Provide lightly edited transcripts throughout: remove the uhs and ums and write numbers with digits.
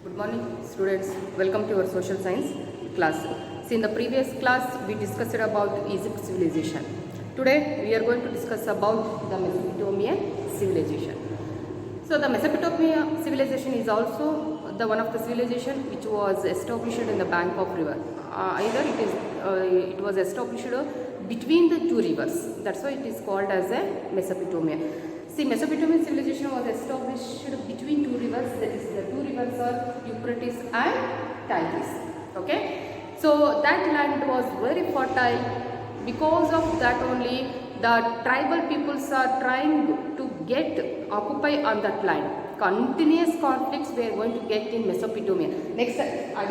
Good morning students, welcome to your social science class. See, in the previous class we discussed about Egypt civilization. Today we are going to discuss about the Mesopotamian civilization. So the Mesopotamian civilization is also the one of the civilization which was established in the bank of river. Either it was established between the two rivers. That's why it is called as a Mesopotamia. See, Mesopotamian civilization was established between two rivers, that is the two rivers are Euphrates and Tigris. Okay, so that land was very fertile. Because of that only the tribal peoples are trying to occupy on that land. Continuous conflicts we are going to get in Mesopotamia. Next I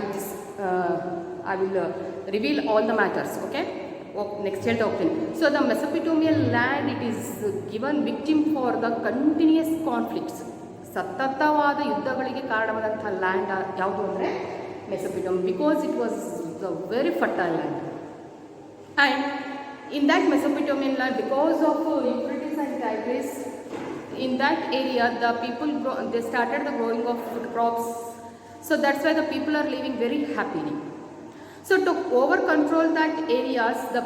will reveal all the matters. Okay. Next ಹೇಳ್ತಾ ಹೋಗ್ತೀನಿ. So the Mesopotamian land, it is given victim for the continuous conflicts. ಸತತವಾದ ಯುದ್ಧಗಳಿಗೆ ಕಾರಣವಾದಂಥ land ಯಾವುದು ಅಂದರೆ Mesopotamia, because it was a very fertile land. And in that Mesopotamian land, because of Euphrates and Tigris, in that area the people they started the growing of food crops. So that's why the people are living very happily. So to over control that areas, the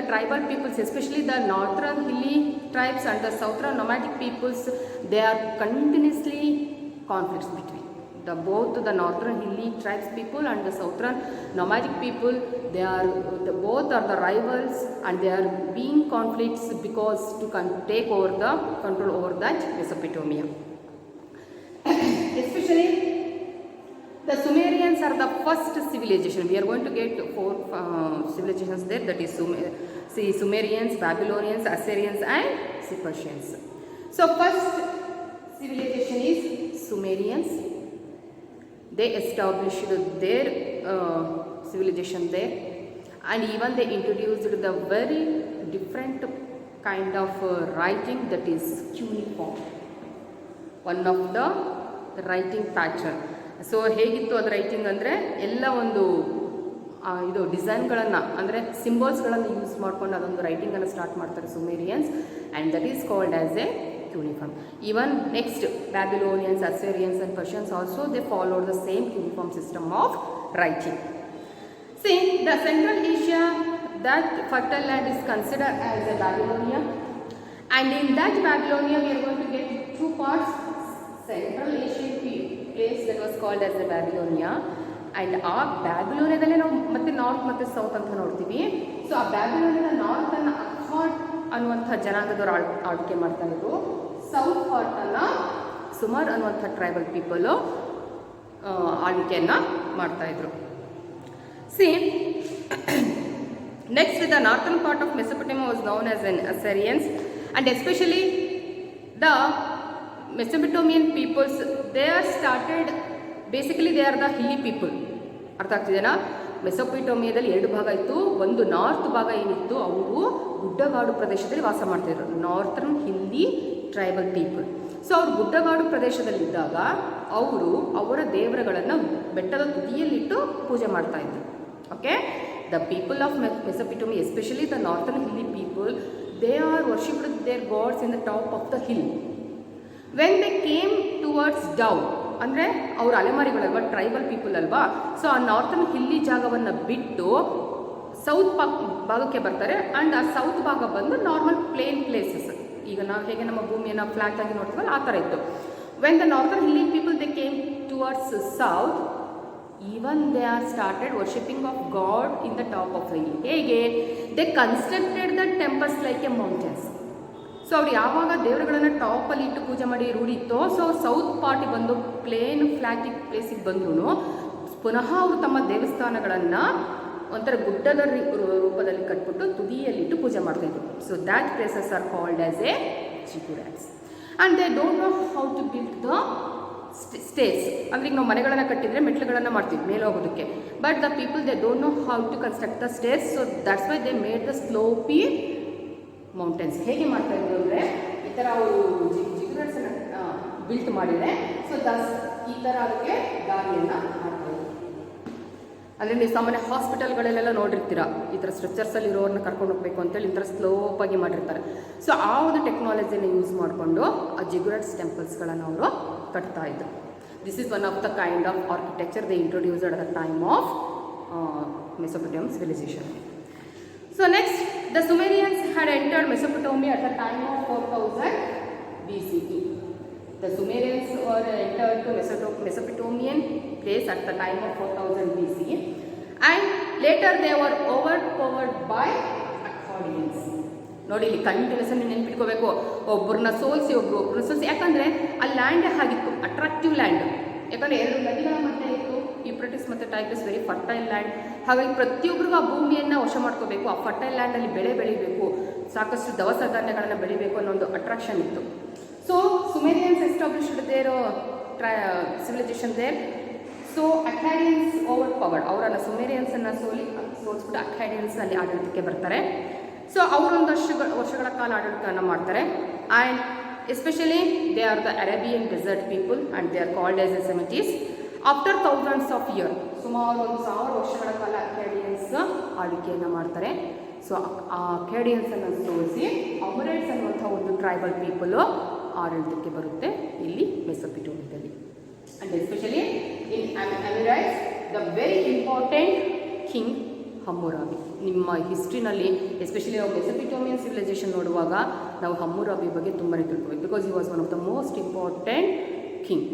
tribal peoples, especially the northern hilly tribes and the southern nomadic peoples, they are continuously conflicts between both the northern hilly tribes people and the southern nomadic people. Both are the rivals, and they are being conflicts because to take over the control over that Mesopotamia. Especially the Sumerians are the first civilization. We are going to get four civilizations there, that is Sumerians, Babylonians, Assyrians and Persians. So first civilization is Sumerians. They established their civilization there, and even they introduced the very different kind of writing, that is cuneiform, one of the writing pattern. So ಹೇಗಿತ್ತು ಅದು writing ಅಂದರೆ ಎಲ್ಲ ಒಂದು ಇದು ಡಿಸೈನ್ಗಳನ್ನು ಅಂದರೆ ಸಿಂಬಲ್ಸ್ಗಳನ್ನು use ಮಾಡ್ಕೊಂಡು ಅದೊಂದು ರೈಟಿಂಗನ್ನು ಸ್ಟಾರ್ಟ್ ಮಾಡ್ತಾರೆ Sumerians, and that is called as a cuneiform. Even next Babylonians, Assyrians and Persians also, they followed the same cuneiform system of writing. See, the Central Asia, that fertile land is considered as a Babylonia, and in that Babylonia we are going to get two parts. Central Asian place that was called as the Babylonia, and ಆ ಬ್ಯಾಬಿಲೋನಿಯಾದಲ್ಲೇ ನಾವು ಮತ್ತೆ north ಮತ್ತು south ಅಂತ ನೋಡ್ತೀವಿ. So ಆ ಬ್ಯಾಬಿಲೋನಿಯಾದ ನಾರ್ತನ್ನು ಅಕ್ಕಾಡ್ ಅನ್ನುವಂಥ ಜನಾಂಗದವರು ಆಳ್ವಿಕೆ ಮಾಡ್ತಾ ಇದ್ರು. ಸೌತ್ ಪಾರ್ಟನ್ನು ಸುಮಾರ್ ಅನ್ನುವಂಥ ಟ್ರೈಬಲ್ ಪೀಪಲು ಆಳ್ವಿಕೆಯನ್ನು ಮಾಡ್ತಾಯಿದ್ರು. See next the northern part of Mesopotamia was known as an Assyrians, and especially the Mesopotamian peoples, they are started, basically they are the hilly people. ಅರ್ಥ ಆಗ್ತಿದೆನಾ? ಮೆಸೊಪೊಟೇಮಿಯಾದಲ್ಲಿ ಎರಡು ಭಾಗ ಇತ್ತು. ಒಂದು ನಾರ್ತ್ ಭಾಗ ಏನಿತ್ತು, ಅವರು ಗುಡ್ಡಗಾಡು ಪ್ರದೇಶದಲ್ಲಿ ವಾಸ ಮಾಡ್ತಿದ್ರು, ನಾರ್ತರ್ನ್ ಹಿಲ್ಲಿ ಟ್ರೈಬಲ್ ಪೀಪಲ್. ಸೊ ಅವರು ಗುಡ್ಡಗಾಡು ಪ್ರದೇಶದಲ್ಲಿದ್ದಾಗ ಅವರು ಅವರ ದೇವರುಗಳನ್ನು ಬೆಟ್ಟದ ತುದಿಯಲ್ಲಿಟ್ಟು ಪೂಜೆ ಮಾಡ್ತಾ ಇದ್ರು. Okay, the people of Mesopotamia, especially the northern hilly people, they are worshipped their gods in the top of the hill. When they came towards down, ಅಂದರೆ ಅವ್ರ ಅಲೆಮಾರಿಗಳಲ್ವಾ, ಟ್ರೈಬಲ್ ಪೀಪಲ್ ಅಲ್ವಾ, ಸೊ ಆ ನಾರ್ತನ್ ಹಿಲ್ಲಿ ಜಾಗವನ್ನು ಬಿಟ್ಟು south ಭಾಗಕ್ಕೆ ಬರ್ತಾರೆ. And ಆ ಸೌತ್ ಭಾಗ ಬಂದು ನಾರ್ಮಲ್ ಪ್ಲೇನ್ ಪ್ಲೇಸಸ್, ಈಗ ನಾವು ಹೇಗೆ ನಮ್ಮ ಭೂಮಿಯನ್ನು ಫ್ಲಾಟ್ ಆಗಿ ನೋಡ್ತೀವಲ್ಲ ಆ ಥರ ಇತ್ತು. When the northern hilly people they came towards south, even they are started worshipping of god in the top of the hill. ಹೇಗೆ? They constructed the temples like a mountains. So ಅವ್ರು ಯಾವಾಗ ದೇವರುಗಳನ್ನು ಟಾಪಲ್ಲಿ ಇಟ್ಟು ಪೂಜೆ ಮಾಡಿ ರೂಢಿ ಇತ್ತೋ, ಸೊ ಸೌತ್ ಪಾರ್ಟಿಗೆ ಬಂದು ಪ್ಲೇನ್ ಫ್ಲಾಟಿಕ್ ಪ್ಲೇಸಿಗೆ ಬಂದ್ರೂ ಪುನಃ ಅವರು ತಮ್ಮ ದೇವಸ್ಥಾನಗಳನ್ನು ಒಂಥರ ಗುಡ್ಡದ ರೂಪದಲ್ಲಿ ಕಟ್ಬಿಟ್ಟು ತುದಿಯಲ್ಲಿಟ್ಟು ಪೂಜೆ ಮಾಡ್ತಾಯಿದ್ರು. So that places are called as a ziggurats. And they don't know how to build the stairs. ಅಂದರೆ ಈಗ ನಾವು ಮನೆಗಳನ್ನು ಕಟ್ಟಿದರೆ ಮೆಟ್ಲುಗಳನ್ನು ಮಾಡ್ತೀವಿ ಮೇಲೆ ಹೋಗೋದಕ್ಕೆ, but the people they don't know how to construct the stairs. So that's why they made the sloppy mountains. ಹೇಗೆ ಮಾಡ್ತಾ ಇದ್ರು ಅಂದರೆ ಈ ಥರ ಅವರು ಜಿಗುರಾಟ್ಸನ್ನು ಬಿಲ್ಟ್ ಮಾಡಿದರೆ, ಸೊ ಈ ಥರ ಅದಕ್ಕೆ ದಾರಿಯನ್ನು ಮಾಡ್ತಾಯಿದ್ರು. ಅಂದರೆ ನೀವು ಸಾಮಾನ್ಯ ಹಾಸ್ಪಿಟಲ್ಗಳಲ್ಲೆಲ್ಲ ನೋಡಿರ್ತೀರ, ಈ ಥರ ಸ್ಟ್ರೆಚರ್ಸಲ್ಲಿ ಇರೋರನ್ನ ಕರ್ಕೊಂಡು ಹೋಗಬೇಕು ಅಂತೇಳಿ ಈ ಥರ ಸ್ಲೋಪಾಗಿ ಮಾಡಿರ್ತಾರೆ. ಸೊ ಆ ಒಂದು ಟೆಕ್ನಾಲಜಿನ ಯೂಸ್ ಮಾಡಿಕೊಂಡು ಆ ಜಿಗುರಾಟ್ಸ್ ಟೆಂಪಲ್ಸ್ಗಳನ್ನು ಅವರು ಕಟ್ತಾಯಿದ್ರು. This is one of the kind of architecture they introduced at the time of Mesopotamian civilization. So next, the Sumerians had entered Mesopotamia at the time of 4000 BCE. The Sumerians were entered to Mesopotamian place at the time of 4000 BCE, and later they were overpowered by Akkadians. ನೋಡಿ, ಇಲ್ಲಿ continuous ನೆನ್ಪಿಟ್ಕೋಬೇಕು, ಒಬ್ಬರನ್ನ ಸೋಲಿಸಿ ಒಬ್ಬರನ್ನ ಸೋಲಿಸಿ. ಯಾಕಂದರೆ ಆ ಲ್ಯಾಂಡೇ ಹಾಗಿತ್ತು, attractive land. ಯಾಕಂದರೆ 2 ನದಿಗಳ ಮಧ್ಯೆ ಇತ್ತು, ಯೂಫ್ರಟಿಸ್ ಮತ್ತು ಟೈಗ್ರಿಸ್, ವೆರಿ ಫರ್ಟೈಲ್ ಲ್ಯಾಂಡ್. ಹಾಗಾಗಿ ಪ್ರತಿಯೊಬ್ಬರಿಗೂ ಆ ಭೂಮಿಯನ್ನು ವಶ ಮಾಡ್ಕೋಬೇಕು, ಆ ಫರ್ಟೈಲ್ ಲ್ಯಾಂಡಲ್ಲಿ ಬೆಳೆ ಬೆಳಿಬೇಕು, ಸಾಕಷ್ಟು ದವಸ ಧಾನ್ಯಗಳನ್ನು ಬೆಳಿಬೇಕು ಅನ್ನೋ ಒಂದು ಅಟ್ರಾಕ್ಷನ್ ಇತ್ತು. So Sumerians established their civilization there. So Akkadians overpowered, ಅವರನ್ನು ಸುಮೇರಿಯನ್ಸನ್ನು ಸೋಲಿಸ್ಬಿಟ್ಟು ಅಕ್ಕಾಡಿಯನ್ಸ್ ಅಲ್ಲಿ ಆಡಳಿತಕ್ಕೆ ಬರ್ತಾರೆ. ಸೊ ಅವರೊಂದು ವರ್ಷಗಳ ಕಾಲ ಆಡಳಿತವನ್ನು ಮಾಡ್ತಾರೆ. And especially they are the Arabian desert people and they are called as the Semites. After thousands of year, ಸುಮಾರು 1000 ವರ್ಷಗಳ ಕಾಲ ಅಕ್ಕಾಡಿಯನ್ಸ್ ಆಳ್ವಿಕೆಯನ್ನು ಮಾಡ್ತಾರೆ. ಸೊ ಆ ಅಕ್ಕಾಡಿಯನ್ಸನ್ನು ಸೋಲಿಸಿ ಅಮರೇಟ್ಸ್ ಅನ್ನುವಂಥ ಒಂದು ಟ್ರೈಬಲ್ ಪೀಪಲು ಆಡಳಿತಕ್ಕೆ ಬರುತ್ತೆ ಇಲ್ಲಿ ಮೆಸೊಪೊಟೇಮಿಯಾದಲ್ಲಿ. And especially in Amorites the very important king Hammurabi. ನಿಮ್ಮ ಹಿಸ್ಟ್ರಿನಲ್ಲಿ ಎಸ್ಪೆಷಲಿ ನಾವು ಮೆಸೊಪೊಟೇಮಿಯನ್ ಸಿವಿಲೈಸೇಷನ್ ನೋಡುವಾಗ ನಾವು ಹಮ್ಮುರಾಬಿ ಬಗ್ಗೆ ತುಂಬಾ ತಿಳ್ಕೊಬೇಕು. Because he was one of the most important king.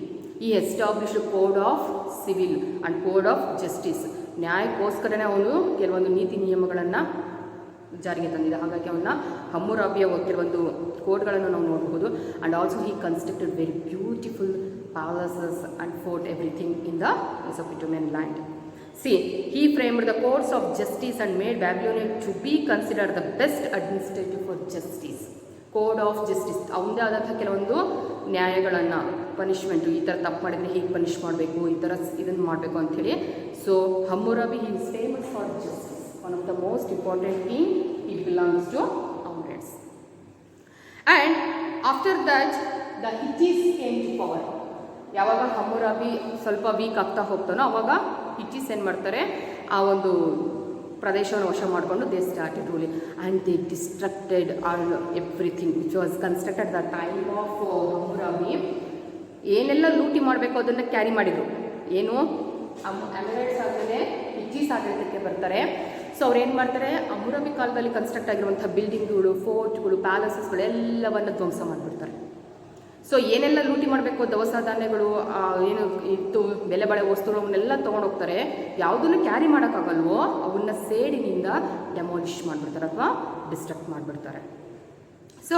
He established code of civil and code of justice. ನ್ಯಾಯಕ್ಕೋಸ್ಕರನೇ ಅವನು ಕೆಲವೊಂದು ನೀತಿ ನಿಯಮಗಳನ್ನು ಜಾರಿಗೆ ತಂದಿದೆ. ಹಾಗಾಗಿ ಅವನ್ನ ಹಮ್ಮುರಾಬಿಯ ಕೆಲವೊಂದು ಕೋಡ್ಗಳನ್ನು ನಾವು ನೋಡಬಹುದು. And also he constructed very beautiful palaces and fort everything in the Mesopotamian land. See, he framed the codes of justice and made Babylonian to be considered the best administrative for justice. Code of justice, ಅವನದೇ ಆದಂಥ ಕೆಲವೊಂದು ನ್ಯಾಯಗಳನ್ನು, punishment, ಈ ಥರ ತಪ್ಪು ಮಾಡಿದರೆ ಹೀಗೆ punish ಮಾಡಬೇಕು, ಈ ಥರ ಇದನ್ನು ಮಾಡಬೇಕು ಅಂಥೇಳಿ. So Hammurabi he is famous for justice, one of the most important king. It belongs to Amorites. And after that the Hittites came to power. ಯಾವಾಗ ಹಮ್ಮುರಾಬಿ ಸ್ವಲ್ಪ ವೀಕ್ ಆಗ್ತಾ ಹೋಗ್ತಾನೋ ಅವಾಗ ಹಿಟ್ಟೀಸ್ ಏನು ಮಾಡ್ತಾರೆ, ಆ ಒಂದು ಪ್ರದೇಶವನ್ನು ವಶ ಮಾಡಿಕೊಂಡು they started ruling and they destructed all everything which was constructed the time of Hammurabi. ಏನೆಲ್ಲ ಲೂಟಿ ಮಾಡಬೇಕು ಅದನ್ನು ಕ್ಯಾರಿ ಮಾಡಿದರು. ಏನು ಅಮಿರೇಟ್ಸ್ ಆದಮೇಲೆ ಹಿಟ್ಟೀಸ್ ಆಡಳಿತಕ್ಕೆ ಬರ್ತಾರೆ. ಸೊ ಅವ್ರು ಏನು ಮಾಡ್ತಾರೆ, ಹಮ್ಮುರಾಬಿ ಕಾಲದಲ್ಲಿ ಕನ್ಸ್ಟ್ರಕ್ಟ್ ಆಗಿರುವಂಥ ಬಿಲ್ಡಿಂಗ್ಗಳು, ಫೋರ್ಟ್ಗಳು, ಪ್ಯಾಲೇಸಸ್ಗಳು ಎಲ್ಲವನ್ನು ಧ್ವಂಸ ಮಾಡಿಬಿಡ್ತಾರೆ. ಸೊ ಏನೆಲ್ಲ ಲೂಟಿ ಮಾಡಬೇಕು, ದವಸ ಧಾನ್ಯಗಳು, ಏನು ಇತ್ತು ಬೆಲೆ ಬಾಳೆ ವಸ್ತುಗಳನ್ನೆಲ್ಲ ತೊಗೊಂಡೋಗ್ತಾರೆ. ಯಾವುದನ್ನು ಕ್ಯಾರಿ ಮಾಡೋಕ್ಕಾಗಲ್ವೋ ಅವನ್ನ ಸೇಡಿನಿಂದ ಡೆಮಾಲಿಷ್ ಮಾಡಿಬಿಡ್ತಾರೆ ಅಥವಾ ಡಿಸ್ಟ್ರಕ್ಟ್ ಮಾಡಿಬಿಡ್ತಾರೆ. So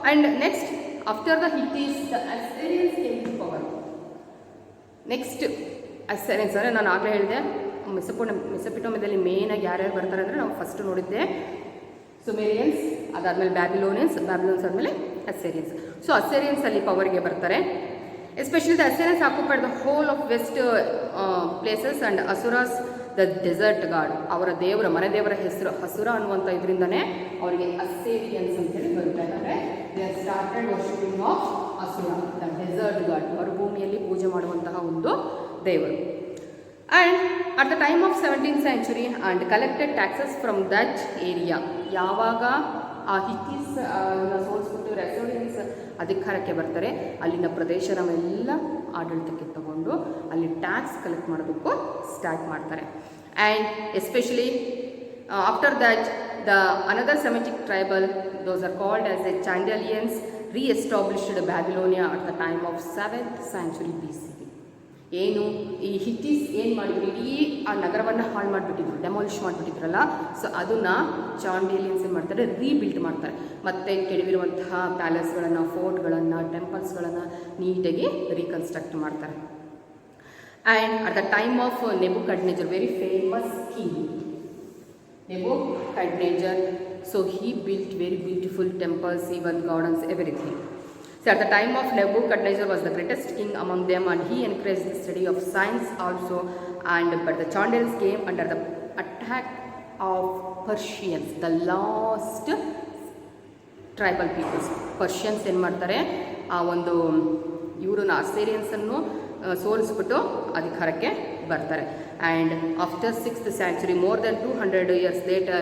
and next after the Hittites the Assyrians came to power. Next Assyrians ಅಂದರೆ ನಾನು ಆಗಲೇ ಹೇಳಿದೆ ಮೆಸೊಪೊಟೇಮಿಯಾದಲ್ಲಿ ಮೇಯ್ನಾಗಿ ಯಾರ್ಯಾರು ಬರ್ತಾರೆ ಅಂದರೆ ನಾವು ಫಸ್ಟ್ ನೋಡಿದ್ದೆ ಸುಮೇರಿಯನ್ಸ್, ಅದಾದಮೇಲೆ ಬ್ಯಾಬಿಲೋನಿಯನ್ಸ್ ಆದಮೇಲೆ ಅಸ್ಸೀರಿಯನ್ಸ್. ಸೊ ಅಸ್ಸೀರಿಯನ್ಸ್ ಅಲ್ಲಿ ಪವರ್ಗೆ ಬರ್ತಾರೆ. Especially the Assyrians occupied the whole of west places and Ashur as the desert god. ಅವರ ದೇವರ ಮನೆ ದೇವರ ಹೆಸರು ಹಸುರ ಅನ್ನುವಂಥ ಇದರಿಂದನೇ ಅವರಿಗೆ ಅಸ್ಸೀರಿಯನ್ಸ್ ಅಂತೇಳಿ ಬರುತ್ತೆ. ಅಂದರೆ they are started worshipping of ಅಸುರ, ದ ಡೆಸರ್ಟ್ ಗಾಡ್, ಮರುಭೂಮಿಯಲ್ಲಿ ಪೂಜೆ ಮಾಡುವಂತಹ ಒಂದು ದೇವರು. And at the time of 17th century and collected taxes from that area. ಯಾವಾಗ ಆ ಹಿಟ್ಟೀಸ್ ಸೋಲಿಸ್ಬಿಟ್ಟು ಅಸ್ಸೀರಿಯನ್ಸ್ ಅಧಿಕಾರಕ್ಕೆ ಬರ್ತಾರೆ, ಅಲ್ಲಿನ ಪ್ರದೇಶನವೆಲ್ಲ ಆಡಳಿತಕ್ಕೆ ತಗೊಂಡು ಅಲ್ಲಿ ಟ್ಯಾಕ್ಸ್ ಕಲೆಕ್ಟ್ ಮಾಡೋದಕ್ಕೂ ಸ್ಟಾರ್ಟ್ ಮಾಡ್ತಾರೆ. And especially after that the another Semitic tribal, those are called as a Chaldeans, reestablished Babylonia at the time of 7th century BC. ಏನು ಈ ಹಿಟ್ಟೀಸ್ ಏನು ಮಾಡಿದ್ರು, ಇಡೀ ಆ ನಗರವನ್ನು ಹಾಳು ಮಾಡಿಬಿಟ್ಟಿದ್ರು, ಡೆಮಾಲಿಷ್ ಮಾಡಿಬಿಟ್ಟಿದ್ರಲ್ಲ. ಸೊ ಅದನ್ನು ಚಾಂಡೇಲಿಯನ್ಸ್ ಏನು ಮಾಡ್ತಾರೆ, ರೀಬಿಲ್ಡ್ ಮಾಡ್ತಾರೆ. ಮತ್ತು ಕೆಡವಿರುವಂತಹ ಪ್ಯಾಲೇಸ್ಗಳನ್ನು, ಫೋರ್ಟ್ಗಳನ್ನು, ಟೆಂಪಲ್ಸ್ಗಳನ್ನು ನೀಟಾಗಿ ರೀಕನ್ಸ್ಟ್ರಕ್ಟ್ ಮಾಡ್ತಾರೆ. And at the time of Nebuchadnezzar, very famous king Nebuchadnezzar, so he built very beautiful temples, even gardens, everything. So at the time of Nebuchadnezzar was the greatest king among them, and he encouraged the study of science also. But the Chaldeans came under the attack of Persians, the last tribal peoples. Persians ಏನು ಮಾಡ್ತಾರೆ, ಆ ಒಂದು ಇವ್ರನ್ನ ಅಸ್ಸೀರಿಯನ್ಸನ್ನು ಸೋಲಿಸ್ಬಿಟ್ಟು ಅಧಿಕಾರಕ್ಕೆ ಬರ್ತಾರೆ. And after 6th century, more than 200 years later,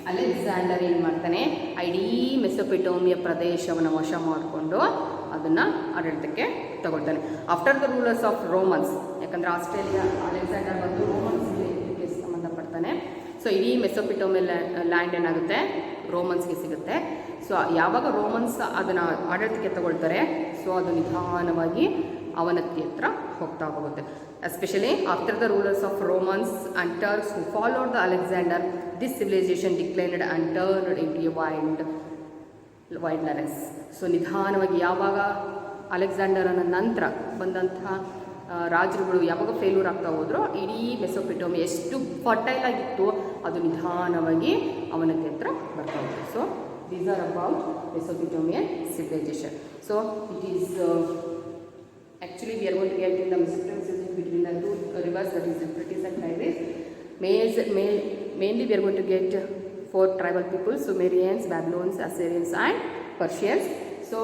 Alexander ಏನು ಮಾಡ್ತಾನೆ, ಇಡೀ ಮೆಸೊಪೊಟೇಮಿಯಾ ಪ್ರದೇಶವನ್ನು ವಶ ಮಾಡಿಕೊಂಡು ಅದನ್ನು ಆಡಳಿತಕ್ಕೆ ತಗೊಳ್ತಾನೆ. After the rulers of Romans, ಯಾಕಂದರೆ ಆಸ್ಟ್ರೇಲಿಯಾ ಅಲೆಕ್ಸಾಂಡರ್ ಬಂದು ರೋಮನ್ಸ್ಗೆ ಸಂಬಂಧಪಡ್ತಾನೆ. ಸೊ ಇಡೀ ಮೆಸೊಪಿಟೋಮಿಯಲ್ ಲ್ಯಾಂಡ್ ಏನಾಗುತ್ತೆ, ರೋಮನ್ಸ್ಗೆ ಸಿಗುತ್ತೆ. ಸೊ ಯಾವಾಗ ರೋಮನ್ಸ್ ಅದನ್ನು ಆಡಳಿತಕ್ಕೆ ತಗೊಳ್ತಾರೆ, ಸೊ ಅದು ನಿಧಾನವಾಗಿ ಅವನತಿ ಹತ್ರ ಹೋಗ್ತಾ ಹೋಗುತ್ತೆ. Especially after the rulers of Romans and Turks who followed the Alexander, this civilisation declined and turned into wildness. So ನಿಧಾನವಾಗಿ ಯಾವಾಗ ಅಲೆಕ್ಸಾಂಡರನ ನಂತರ ಬಂದಂತಹ ರಾಜರುಗಳು ಯಾವಾಗ ಫೇಲ್ಯೂರ್ ಆಗ್ತಾ ಹೋದ್ರೋ, ಇಡೀ ಮೆಸೊಪಿಟೋಮಿಯಾ ಎಷ್ಟು ಫರ್ಟೈಲ್ ಆಗಿತ್ತು ಅದು ನಿಧಾನವಾಗಿ ಅವನತಿ ಹತ್ರ ಬರ್ತಾ ಹೋಗುತ್ತೆ. So these are about Mesopotamian civilization. So it is actually we are going to get in the Mesopotamian civilization between the two rivers, that is Euphrates and Tigris. Mainly we are going to get 4 tribal peoples: Sumerians, Babylonians, Assyrians and Persians. So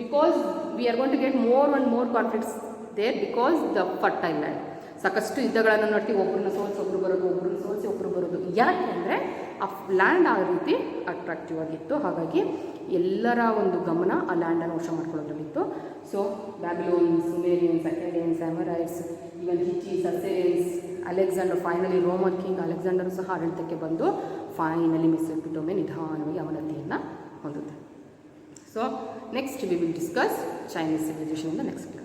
because we are going to get more and more conflicts there, because the fertile land, ಸಾಕಷ್ಟು ಯುದ್ಧಗಳನ್ನು ನೋಡ್ತೀವಿ, ಒಬ್ಬರನ್ನ ಸೋಲಿಸಿ ಒಬ್ಬರು ಬರೋದು, ಒಬ್ಬರನ್ನ ಸೋಲಿಸಿ ಒಬ್ಬರು ಬರೋದು. ಯಾಕೆ ಅಂದರೆ ಆ ಲ್ಯಾಂಡ್ ಆ ರೀತಿ ಅಟ್ರಾಕ್ಟಿವ್ ಆಗಿತ್ತು, ಹಾಗಾಗಿ ಎಲ್ಲರ ಒಂದು ಗಮನ ಆ ಲ್ಯಾಂಡನ್ನು ವಶ ಮಾಡ್ಕೊಳ್ಳೋದ್ರಲ್ಲಿತ್ತು. So Babylonians, Sumerians, Akkadians, Amorites, even Hittites, Assyrians, Alexander, finally Roman king Alexander ಸಹ ಆಡಳಿತಕ್ಕೆ ಬಂದು ಫೈನಲಿ ಮೆಸೊಪೊಟೇಮಿಯಾ ನಿಧಾನವಾಗಿ ಅವನತಿಯನ್ನು ಹೊಂದುತ್ತೆ. So next we will discuss Chinese civilisation in the next class.